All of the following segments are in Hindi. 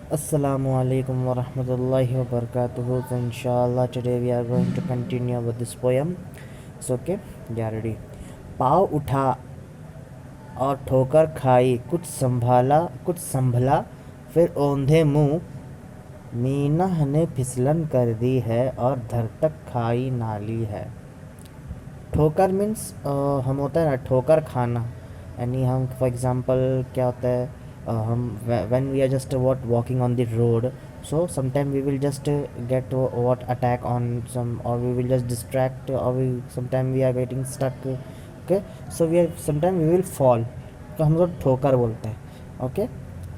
Assalamualaikum warahmatullahi wabarakatuh. So inshallah today we are going to continue with this poem. So okay, yeah ready. पाँव उठा और ठोकर खाई, कुछ संभला, फिर औंधे मुंह मीना ने फिसलन कर दी है और धर तक खाई नाली है। ठोकर मीन्स हम होता है ना ठोकर खाना, यानी हम फॉर एग्जांपल क्या होता है, हम when we are just what walking on the road, so sometime we will just get what attack on some, और वी विल जस्ट डिस्ट्रैक्ट, और we sometime we are getting stuck, okay, so we are sometime we will fall, तो हम लोग ठोकर बोलते हैं। ओके,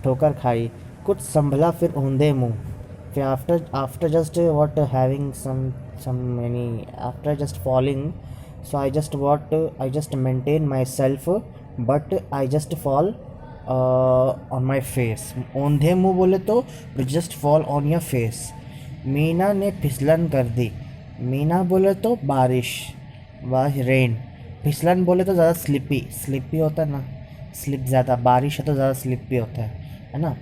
ठोकर खाई, कुछ संभला, फिर औंधे मुंह, फिर after just what having some many, after just falling, so I just maintain myself, but I just fall on my face. औंधे मुंह बोले तो just fall on your face. Meena ने फिसलन कर दी, मीना बोले तो बारिश, रेन, फिसलन बोले तो ज़्यादा स्लिपी होता है ना, स्लिप ज़्यादा, बारिश है तो ज़्यादा स्लिपी होता है ना।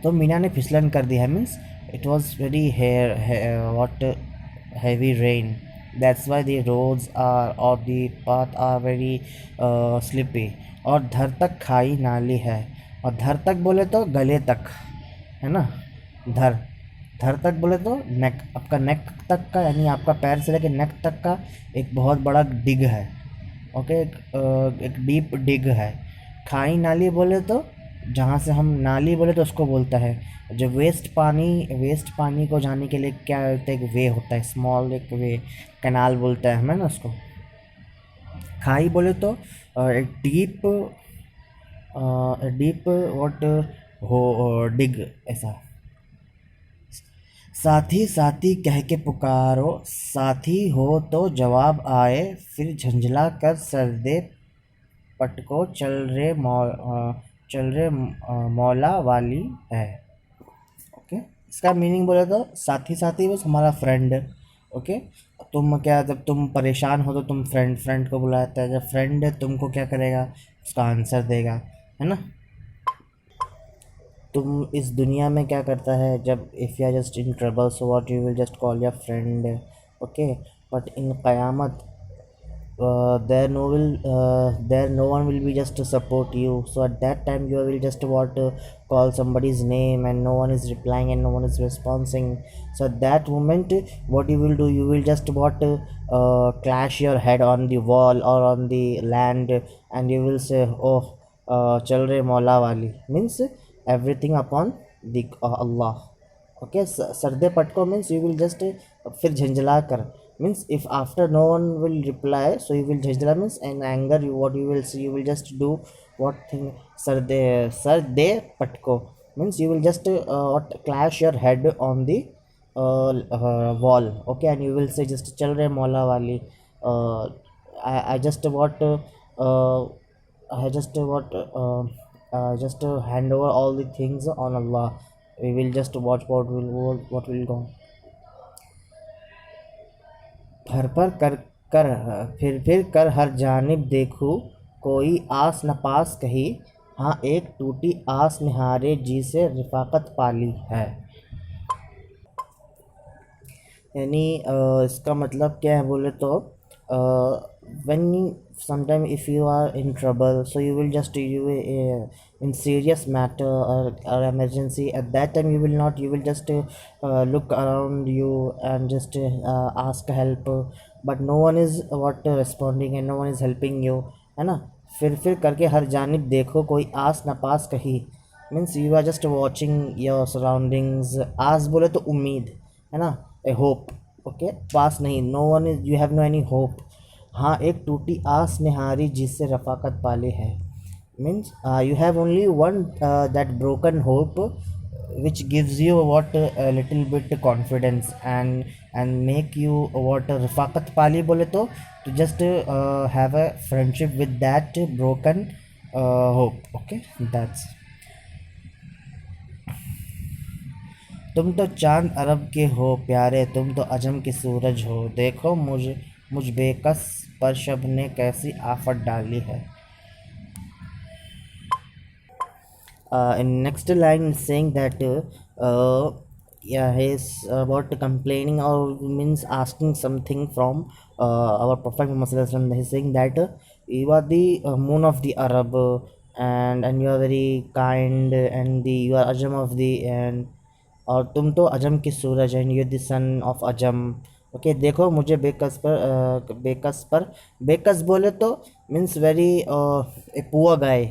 तो मीना ने फिसलन कर दी है means it was very what heavy rain, that's why the roads are और the path are very slippy. और धर तक खाई नाली है, और धर तक बोले तो गले तक है ना, धर धर तक बोले तो नेक, आपका नेक तक का, यानी आपका पैर से लेके नेक तक का एक बहुत बड़ा डिग है। ओके, एक डीप डिग है। खाई नाली बोले तो जहाँ से हम नाली बोले तो उसको बोलता है जो वेस्ट पानी को जाने के लिए क्या होता है, एक वे होता है, स्मॉल एक वे, कैनाल बोलते हैं हमें ना उसको। खाई बोले तो एक डीप व्हाट हो डिग ऐसा। साथी साथी कह के पुकारो, साथी हो तो जवाब आए, फिर झंझला कर सर्दे पटको चल रे मौला वाली है। ओके, इसका मीनिंग बोले तो साथी साथी बस हमारा फ्रेंड। ओके, तुम क्या, जब तुम परेशान हो तो तुम फ्रेंड को बुलाता है, जब फ्रेंड तुमको क्या करेगा, उसका आंसर देगा, है ना। तुम इस दुनिया में क्या करता है, जब if you are just in trouble, so what you will just call your friend. Okay, but in क़यामत there no one will be just to support you, so at that time you will just what call somebody's name and no one is replying and no one is responding. So at that moment what you will do, you will just what clash your head on the wall or on the land, and you will say, oh chal re maula wali, means everything upon the Allah. Okay, सरदे पटको मीन्स यू विल जस्ट फिर झंझला कर, means if after no one will reply, so you will झंझला means in anger, you what you will see, you will just do what thing, सरदे पटको means you will just what clash your head on the wall. Okay, and you will say just chal re maula wali, I just what I just what just hand over all the things on Allah. We will just watch what will go। भर पर कर फिर कर हर जानिब देखूं, कोई आस न पास कही, हाँ एक टूटी आस निहारे जी से रिफाकत पाली है। यानी इसका मतलब क्या है बोले तो, when sometime if you are in trouble, so you will just in serious matter or emergency, at that time you will not, you will just look around you and just ask help, but no one is what responding and no one is helping you, है ना। फिर करके हर जानिब देखो, कोई आस न पास कहीं, means you are just watching your surroundings. आस बोले तो उम्मीद, है ना, ए होप। ओके, पास नहीं, no one is, you have no any hope. हाँ एक टूटी आस निहारी जिससे रफाकत पाले है, means you have only one that broken hope which gives you what a little bit confidence and make you what rafaqat pali bole to just have a friendship with that broken hope। okay, that's। तुम तो चांद अरब के हो प्यारे, तुम तो अजम के सूरज हो, देखो मुझ बेकस पर शब ने कैसी आफत डाली है। in next line saying that yeah, he's about compaining or means asking something from our Prophet Muhammad Sallallahu Alaihi Wasallam. He's saying that you are the moon of the Arab, and you are very kind, and the you are Ajam of the, and और तुम तो अजम की सूरज and you the son of अजम। ओके, देखो मुझे बेकस बोले तो means very a poor guy.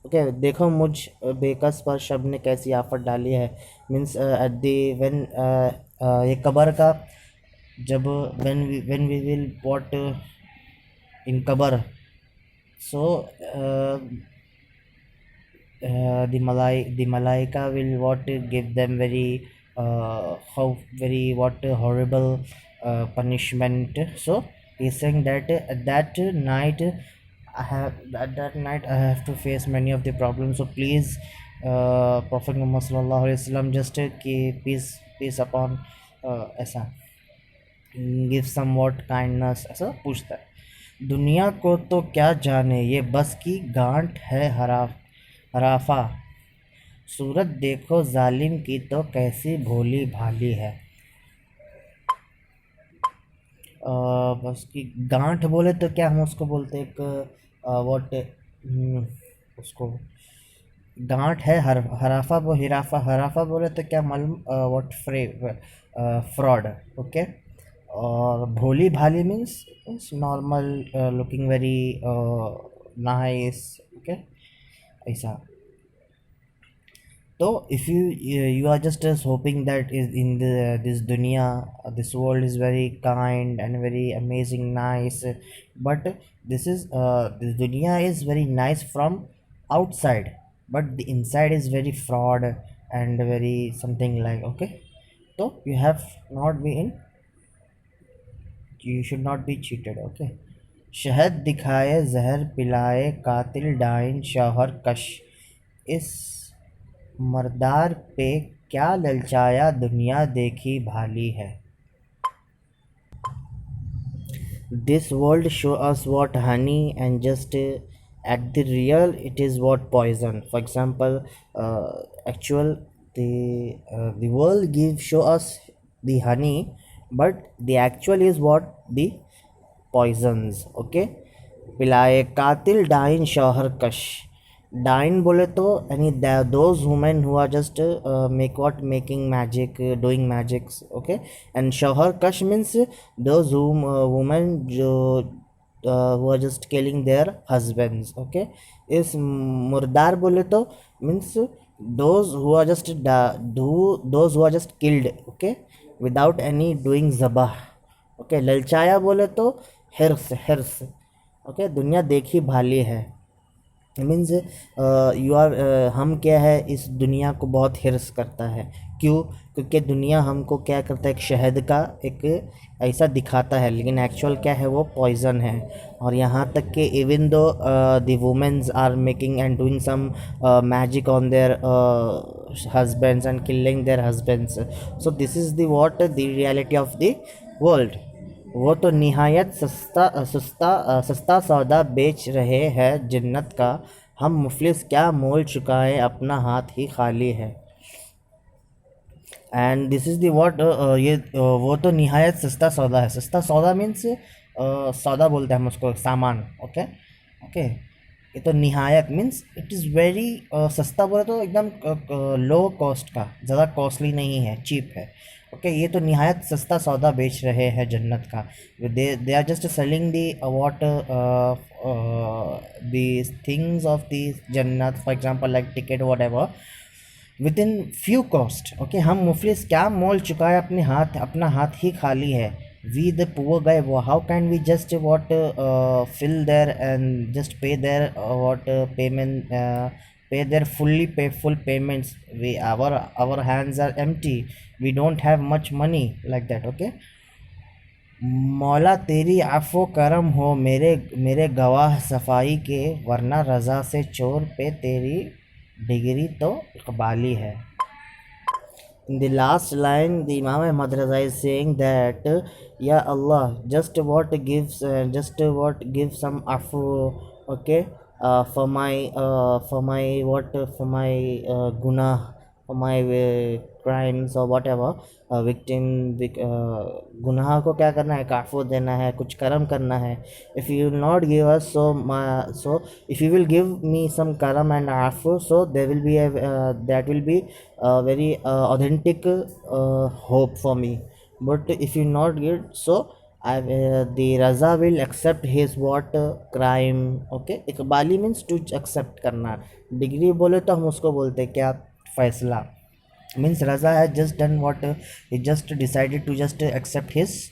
Okay, देखो मुझ बेकस पर शब्द ने कैसी आफत डाली है। मीन्स एट दी व्हेन ये कबर का जब when we will what in कबर, so the malaika will what give them very how very what horrible punishment. So he's saying that at that night I have to face many of the problems. So please, Prophet Muhammad sallallahu alaihi wasallam, just peace upon ऐसा give somewhat kindness, ऐसा पूछता है। दुनिया को तो क्या जाने ये बस की गांठ है हराफा, सूरत देखो जालिम की तो कैसी भोली भाली है। बस की गांठ बोले तो क्या हम उसको बोलते एक व्हाट उसको गांठ है हराफा वो हराफा बोले तो क्या मालूम व्हाट फ्रॉड। ओके, और भोली भाली means normal looking very nice. Okay, ऐसा। तो if you are just hoping that is in this dunya, this world is very kind and very amazing nice, but this dunya is very nice from outside, but the inside is very fraud and very something like, okay, so you should not be cheated। okay, शहद दिखाए जहर पिलाए कातिल डाइन शौहर कश, इस मर्दार पे क्या ललचाया दुनिया देखी भाली है। This world show us what honey and just at the real it is what poison. For example, actual the world show us the honey, but the actual is what the poisons। okay, पिलाए कातिल डाइन शौहर कश, डाइन बोले तो any those women who are just making magic, doing magics। okay, and शौहर कश means those women जो who are just killing their husbands। okay, इस मुर्दार बोले तो means those who are just those who are just killed, okay, without any doing zabah। okay, ललचाया बोले तो हिर्स। okay, दुनिया देखी भाली है मीन्स यू आर हम क्या है इस दुनिया को बहुत हिर्स करता है। क्यों? क्योंकि दुनिया हमको क्या करता है, एक शहद का एक ऐसा दिखाता है, लेकिन एक्चुअल क्या है वो पॉइजन है। और यहाँ तक कि even though the womens are making and doing some magic on their husbands and killing their husbands. So this is the what the reality of the world. वो तो निहायत सस्ता सौदा बेच रहे हैं जन्नत का, हम मुफलिस क्या मोल चुकाएं अपना हाथ ही खाली है। And this is the what ये वो तो निहायत सस्ता सौदा है। सस्ता सौदा मीन्स सौदा बोलते हैं हम उसको, सामान। ओके ओके, ये तो निहायत मीन्स इट इज़ वेरी सस्ता बोले तो एकदम लो कॉस्ट का, ज़्यादा कॉस्टली नहीं है, चीप है। ओके, ये तो निहायत सस्ता सौदा बेच रहे हैं जन्नत का। They are just selling the what the things of the जन्नत, for example like ticket whatever within few cost. Okay, हम मुफलिस क्या मोल चुकाए अपना हाथ ही खाली है। We the poor guy, how can we just what fill their and just pay their what payment, pay their full payments। our hands are empty, we don't have much money like that। okay, मौला तेरी आफ़ो करम हो मेरे गवाह सफाई के, वरना रज़ा से चोर पे तेरी डिग्री तो इकबाली है। In the last line, the Imam Ahmad Raza is saying that Ya Allah, just what gives some afu, okay, for my guna, for my crimes or whatever, victim गुनाह को क्या करना है, काफू देना है, कुछ कर्म करना है. If you will not give us, so if you will give me some karam and afu, so there will be that will be a very authentic hope for me. But if you not give, so the Raza will accept his what crime. Okay, इकबाली means to accept करना. डिग्री बोले तो हम उसको बोलते हैं क्या, फैसला. Means Raza has just done what he just decided to just accept his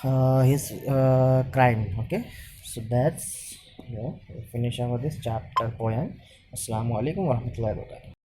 crime. Okay, so that's finish our this chapter poem. Assalamu alaikum warahmatullahi wabarakatuh.